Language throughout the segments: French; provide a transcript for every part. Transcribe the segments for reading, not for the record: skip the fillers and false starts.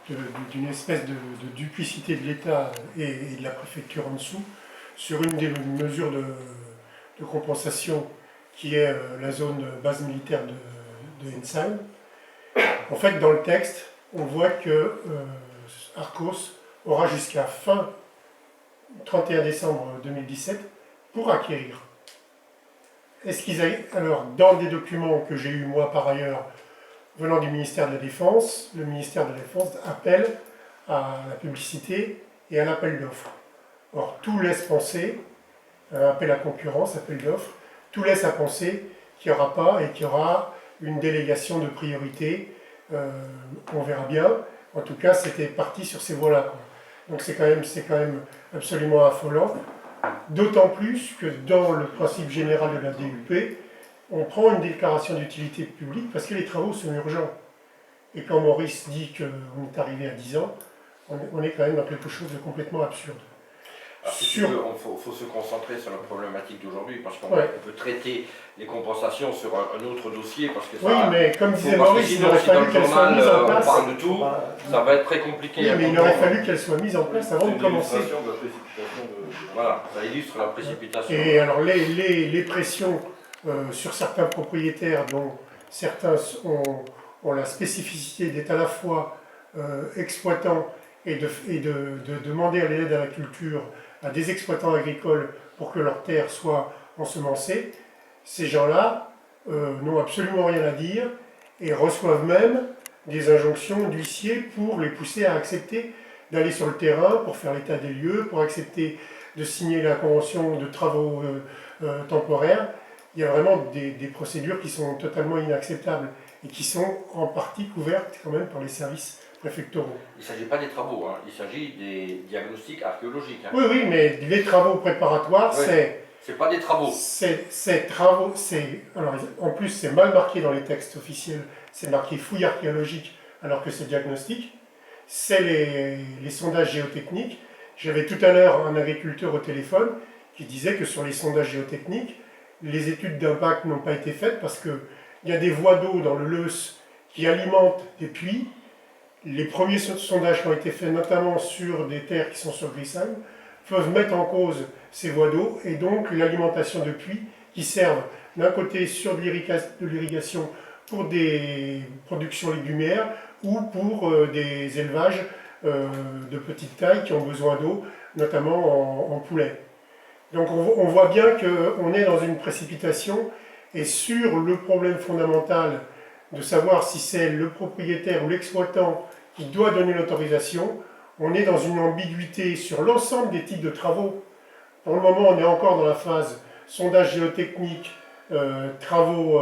d'une espèce de duplicité de l'État et de la préfecture en dessous sur une des mesures de compensation qui est la zone base militaire de Ensheim. En fait, dans le texte, on voit que Arcos aura jusqu'à fin 31 décembre 2017 pour acquérir. Est-ce qu'ils aillent... Alors, dans des documents que j'ai eus moi par ailleurs, venant du ministère de la Défense, le ministère de la Défense appelle à la publicité et à l'appel d'offres. Or, tout laisse penser, appel à concurrence, appel d'offres, tout laisse à penser qu'il n'y aura pas et qu'il y aura une délégation de priorité. On verra bien. En tout cas, c'était parti sur ces voies-là, quoi. Donc c'est quand même absolument affolant. D'autant plus que dans le principe général de la DUP, on prend une déclaration d'utilité publique parce que les travaux sont urgents. Et quand Maurice dit qu'on est arrivé à 10 ans, on est quand même dans quelque chose de complètement absurde. Il faut se concentrer sur la problématique d'aujourd'hui, parce qu'on peut traiter les compensations sur un autre dossier, parce que ça, oui, mais comme disait Maurice, il aurait fallu qu'elles soient mises en place. On parle de tout, ça va être très compliqué. Oui, mais il aurait fallu qu'elles soient mises en place avant de commencer. Voilà, ça illustre la précipitation. Et alors les pressions sur certains propriétaires, dont certains ont la spécificité d'être à la fois exploitants et de demander à l'aide à la culture à des exploitants agricoles pour que leurs terres soient ensemencées, ces gens-là n'ont absolument rien à dire et reçoivent même des injonctions d'huissiers pour les pousser à accepter d'aller sur le terrain pour faire l'état des lieux, pour accepter de signer la convention de travaux temporaires. Il y a vraiment des procédures qui sont totalement inacceptables et qui sont en partie couvertes quand même par les services préfectoraux. Il ne s'agit pas des travaux, hein. Il s'agit des diagnostics archéologiques. Hein. Oui, oui, mais les travaux préparatoires, c'est... C'est pas des travaux. Alors, en plus, c'est mal marqué dans les textes officiels, c'est marqué fouille archéologique alors que c'est diagnostic. C'est les sondages géotechniques. J'avais tout à l'heure un agriculteur au téléphone qui disait que sur les sondages géotechniques, les études d'impact n'ont pas été faites parce qu'il y a des voies d'eau dans le Leuce qui alimentent des puits. Les premiers sondages qui ont été faits, notamment sur des terres qui sont sur Grissheim, peuvent mettre en cause ces voies d'eau et donc l'alimentation de puits qui servent d'un côté sur de l'irrigation pour des productions légumières ou pour des élevages de petite taille qui ont besoin d'eau, notamment en poulet. Donc on voit bien qu'on est dans une précipitation et sur le problème fondamental de savoir si c'est le propriétaire ou l'exploitant qui doit donner l'autorisation, on est dans une ambiguïté sur l'ensemble des types de travaux. Pour le moment, on est encore dans la phase sondage géotechnique, travaux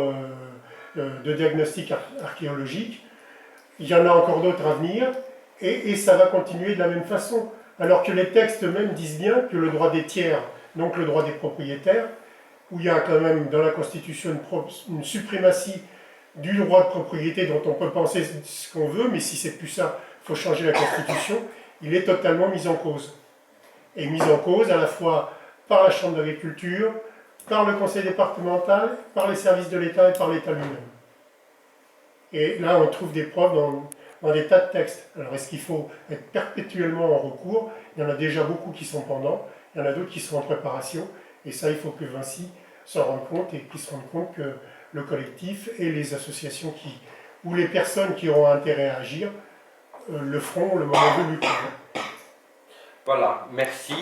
de diagnostic archéologique. Il y en a encore d'autres à venir, et ça va continuer de la même façon. Alors que les textes même disent bien que le droit des tiers, donc le droit des propriétaires, où il y a quand même dans la Constitution une suprématie du droit de propriété dont on peut penser ce qu'on veut, mais si c'est plus ça, il faut changer la Constitution, il est totalement mis en cause. Et mis en cause à la fois par la Chambre d'agriculture, par le Conseil départemental, par les services de l'État et par l'État lui-même. Et là, on trouve des preuves dans des tas de textes. Alors, est-ce qu'il faut être perpétuellement en recours? Il y en a déjà beaucoup qui sont pendants, il y en a d'autres qui sont en préparation, et ça, il faut que Vinci s'en rende compte et qu'il se rende compte que le collectif et les associations ou les personnes qui auront intérêt à agir le feront le moment venu. Voilà, merci.